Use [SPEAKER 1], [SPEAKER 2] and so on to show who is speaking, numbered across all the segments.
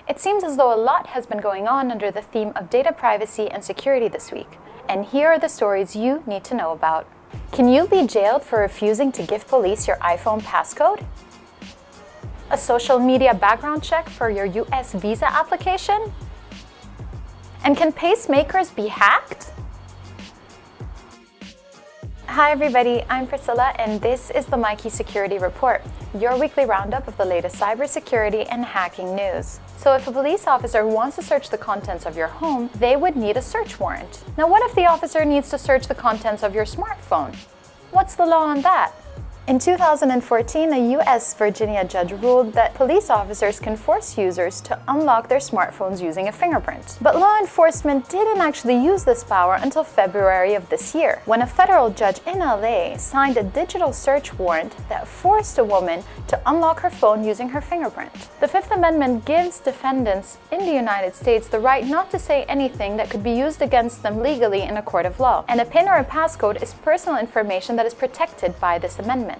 [SPEAKER 1] It seems as though a lot has been going on under the theme of data privacy and security this week, and here are the stories you need to know about. Can you be jailed for refusing to give police your iPhone passcode? A social media background check for your US visa application? And can pacemakers be hacked? Hi everybody, I'm Priscilla and this is the Myki Security Report, your weekly roundup of the latest cybersecurity and hacking news. So if a police officer wants to search the contents of your home, they would need a search warrant. Now what if the officer needs to search the contents of your smartphone? What's the law on that? In 2014, a US Virginia judge ruled that police officers can force users to unlock their smartphones using a fingerprint. But law enforcement didn't actually use this power until February of this year, when a federal judge in LA signed a digital search warrant that forced a woman to unlock her phone using her fingerprint. The Fifth Amendment gives defendants in the United States the right not to say anything that could be used against them legally in a court of law, and a PIN or a passcode is personal information that is protected by this amendment.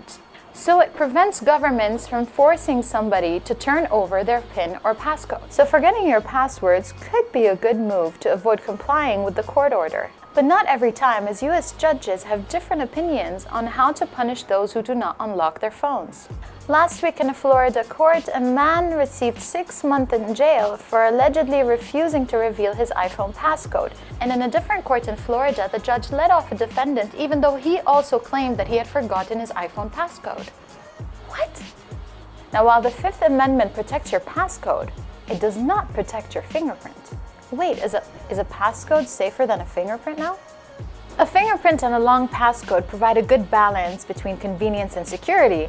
[SPEAKER 1] So it prevents governments from forcing somebody to turn over their PIN or passcode. So forgetting your passwords could be a good move to avoid complying with the court order. But not every time, as US judges have different opinions on how to punish those who do not unlock their phones. Last week in a Florida court, a man received 6 months in jail for allegedly refusing to reveal his iPhone passcode. And in a different court in Florida, the judge let off a defendant even though he also claimed that he had forgotten his iPhone passcode. What? Now, while the Fifth Amendment protects your passcode, it does not protect your fingerprint. Wait, is a passcode safer than a fingerprint now? A fingerprint and a long passcode provide a good balance between convenience and security.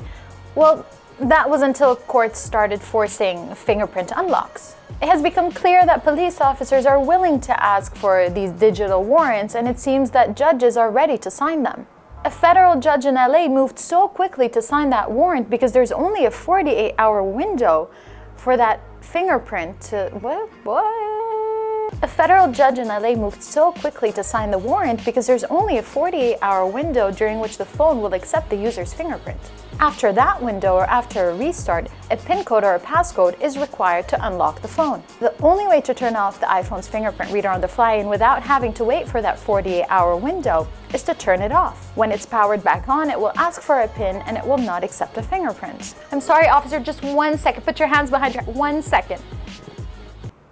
[SPEAKER 1] Well, that was until courts started forcing fingerprint unlocks. It has become clear that police officers are willing to ask for these digital warrants, and it seems that judges are ready to sign them. A federal judge in LA moved so quickly to sign that warrant because there's only a 48-hour window for that fingerprint to... What? A federal judge in LA moved so quickly to sign the warrant because there's only a 48-hour window during which the phone will accept the user's fingerprint. After that window, or after a restart, a PIN code or a passcode is required to unlock the phone. The only way to turn off the iPhone's fingerprint reader on the fly and without having to wait for that 48-hour window is to turn it off. When it's powered back on, it will ask for a PIN and it will not accept a fingerprint. I'm sorry, officer, just 1 second. Put your hands behind your... 1 second.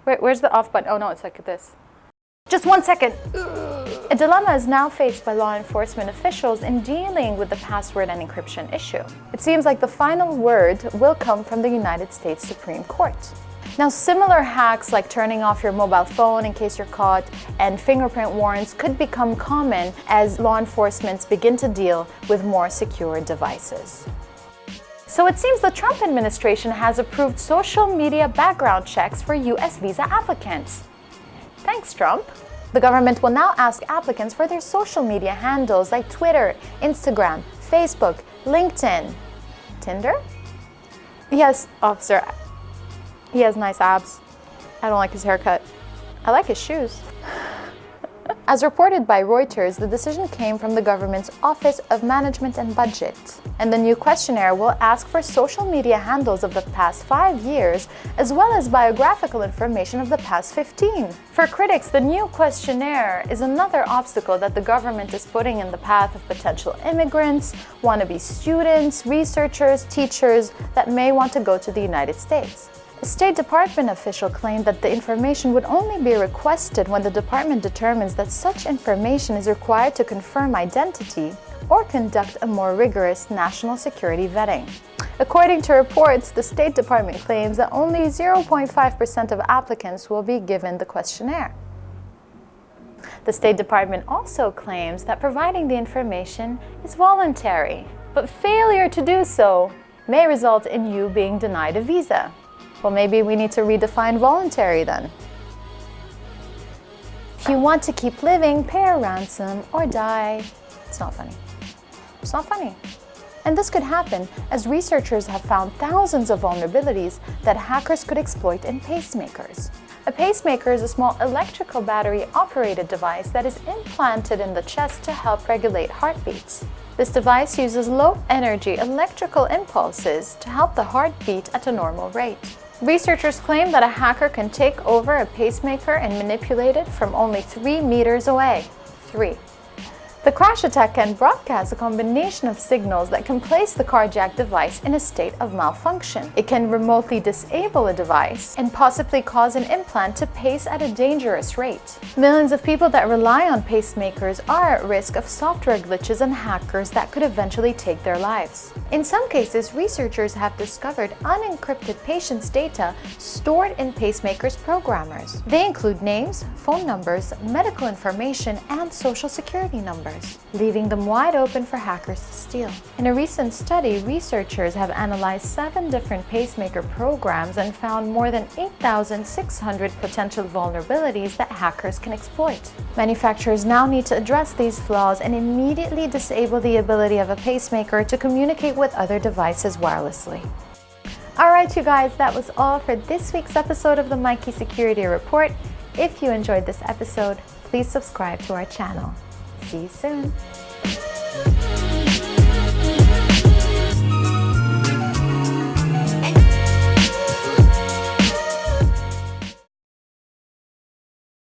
[SPEAKER 1] Where's the off button? Oh no, it's like this. Just 1 second. A dilemma is now faced by law enforcement officials in dealing with the password and encryption issue. It seems like the final word will come from the United States Supreme Court. Now, similar hacks like turning off your mobile phone in case you're caught and fingerprint warrants could become common as law enforcement begin to deal with more secure devices. So it seems the Trump administration has approved social media background checks for US visa applicants. Thanks, Trump. The government will now ask applicants for their social media handles like Twitter, Instagram, Facebook, LinkedIn, Tinder? Yes, officer. He has nice abs. I don't like his haircut. I like his shoes. As reported by Reuters, the decision came from the government's Office of Management and Budget. And the new questionnaire will ask for social media handles of the past 5 years, as well as biographical information of the past 15. For critics, the new questionnaire is another obstacle that the government is putting in the path of potential immigrants, wannabe students, researchers, teachers that may want to go to the United States. A State Department official claimed that the information would only be requested when the department determines that such information is required to confirm identity or conduct a more rigorous national security vetting. According to reports, the State Department claims that only 0.5% of applicants will be given the questionnaire. The State Department also claims that providing the information is voluntary, but failure to do so may result in you being denied a visa. Well, maybe we need to redefine voluntary then. If you want to keep living, pay a ransom or die. It's not funny. It's not funny. And this could happen as researchers have found thousands of vulnerabilities that hackers could exploit in pacemakers. A pacemaker is a small electrical battery-operated device that is implanted in the chest to help regulate heartbeats. This device uses low-energy electrical impulses to help the heart beat at a normal rate. Researchers claim that a hacker can take over a pacemaker and manipulate it from only 3 meters away. 3. The crash attack can broadcast a combination of signals that can place the cardiac device in a state of malfunction. It can remotely disable a device and possibly cause an implant to pace at a dangerous rate. Millions of people that rely on pacemakers are at risk of software glitches and hackers that could eventually take their lives. In some cases, researchers have discovered unencrypted patients' data stored in pacemakers programmers. They include names, phone numbers, medical information, and social security numbers, leaving them wide open for hackers to steal. In a recent study, researchers have analyzed 7 different pacemaker programs and found more than 8,600 potential vulnerabilities that hackers can exploit. Manufacturers now need to address these flaws and immediately disable the ability of a pacemaker to communicate with other devices wirelessly. Alright you guys, that was all for this week's episode of the Myki Security Report. If you enjoyed this episode, please subscribe to our channel. See you soon!